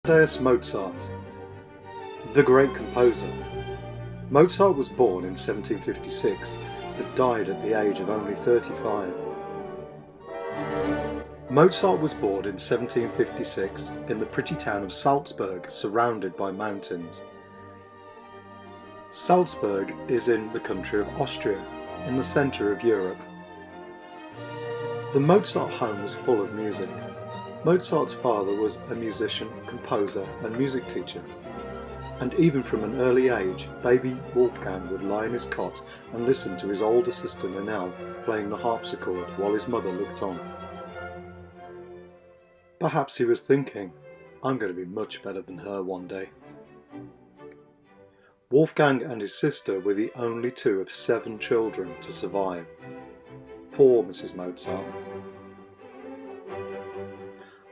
Amadeus Mozart, the great composer. Mozart was born in 1756, but died at the age of only 35. Mozart was born in 1756 in the pretty town of Salzburg, surrounded by mountains. Salzburg is in the country of Austria, in the centre of Europe. The Mozart home was full of music. Mozart's father was a musician, composer and music teacher. And even from an early age, baby Wolfgang would lie in his cot and listen to his older sister Nanelle playing the harpsichord while his mother looked on. Perhaps he was thinking, I'm going to be much better than her one day. Wolfgang and his sister were the only two of 7 children to survive. Poor Mrs. Mozart.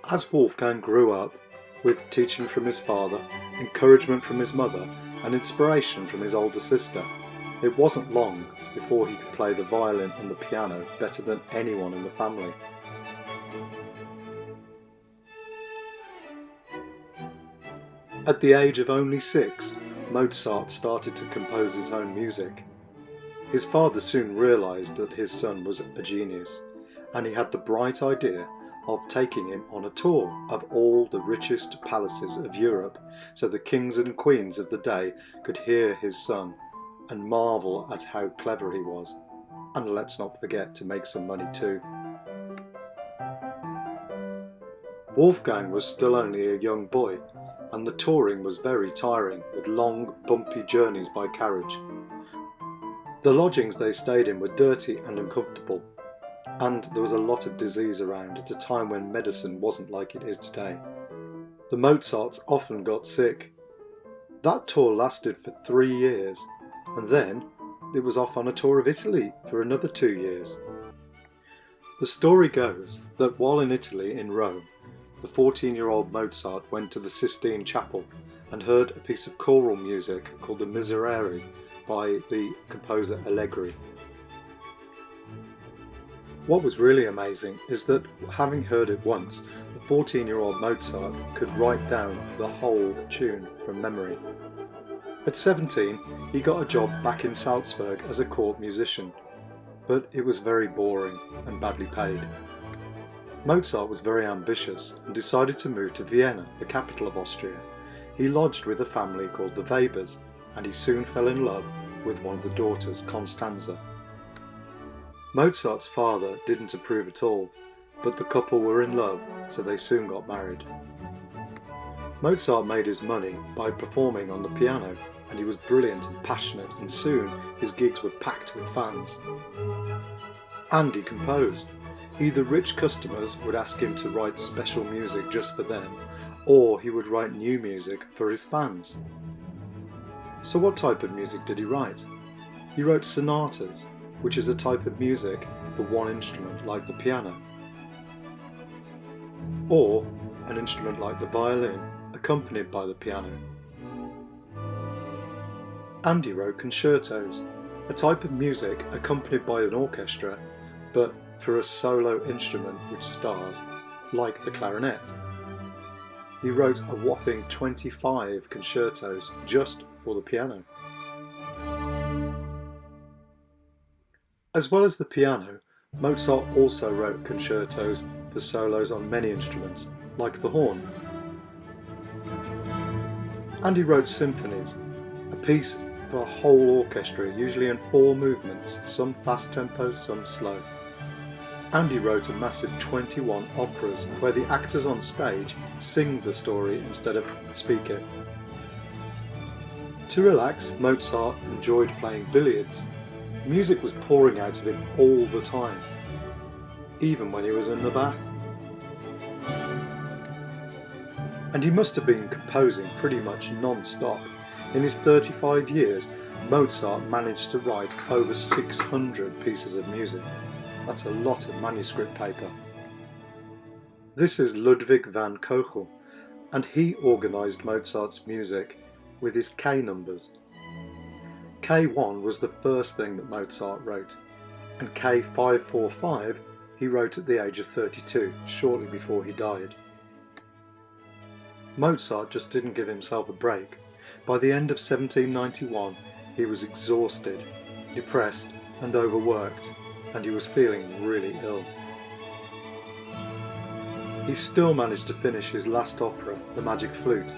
As Wolfgang grew up, with teaching from his father, encouragement from his mother, and inspiration from his older sister, it wasn't long before he could play the violin and the piano better than anyone in the family. At the age of only 6, Mozart started to compose his own music. His father soon realised that his son was a genius, and he had the bright idea of taking him on a tour of all the richest palaces of Europe, so the kings and queens of the day could hear his son and marvel at how clever he was. And let's not forget to make some money too. Wolfgang was still only a young boy, and the touring was very tiring, with long, bumpy journeys by carriage. The lodgings they stayed in were dirty and uncomfortable, and there was a lot of disease around at a time when medicine wasn't like it is today. The Mozarts often got sick. That tour lasted for 3 years, and then it was off on a tour of Italy for another 2 years. The story goes that while in Italy, in Rome, the 14-year-old Mozart went to the Sistine Chapel and heard a piece of choral music called the Miserere by the composer Allegri. What was really amazing is that, having heard it once, the 14-year-old Mozart could write down the whole tune from memory. At 17, he got a job back in Salzburg as a court musician, but it was very boring and badly paid. Mozart was very ambitious and decided to move to Vienna, the capital of Austria. He lodged with a family called the Webers, and he soon fell in love with one of the daughters, Constanza. Mozart's father didn't approve at all, but the couple were in love, so they soon got married. Mozart made his money by performing on the piano, and he was brilliant and passionate, and soon his gigs were packed with fans. And he composed. Either rich customers would ask him to write special music just for them, or he would write new music for his fans. So what type of music did he write? He wrote sonatas, which is a type of music for one instrument like the piano, or an instrument like the violin accompanied by the piano. And he wrote concertos, a type of music accompanied by an orchestra, but for a solo instrument which stars, like the clarinet. He wrote a whopping 25 concertos just for the piano. As well as the piano, Mozart also wrote concertos for solos on many instruments, like the horn. And he wrote symphonies, a piece for a whole orchestra, usually in 4 movements, some fast tempo, some slow. And he wrote a massive 21 operas where the actors on stage sing the story instead of speak it. To relax, Mozart enjoyed playing billiards. Music was pouring out of him all the time, even when he was in the bath. And he must have been composing pretty much non-stop. In his 35 years, Mozart managed to write over 600 pieces of music. That's a lot of manuscript paper. This is Ludwig van Kochel, and he organised Mozart's music with his K numbers. K1 was the first thing that Mozart wrote, and K545 he wrote at the age of 32, shortly before he died. Mozart just didn't give himself a break. By the end of 1791, he was exhausted, depressed and overworked, and he was feeling really ill. He still managed to finish his last opera, The Magic Flute,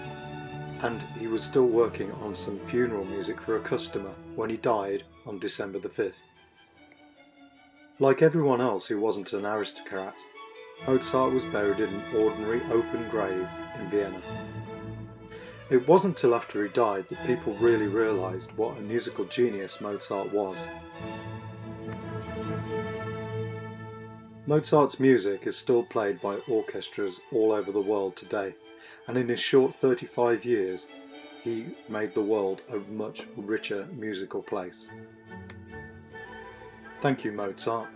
and he was still working on some funeral music for a customer when he died on December the 5th. Like everyone else who wasn't an aristocrat, Mozart was buried in an ordinary open grave in Vienna. It wasn't till after he died that people really realised what a musical genius Mozart was. Mozart's music is still played by orchestras all over the world today, and in his short 35 years, he made the world a much richer musical place. Thank you, Mozart.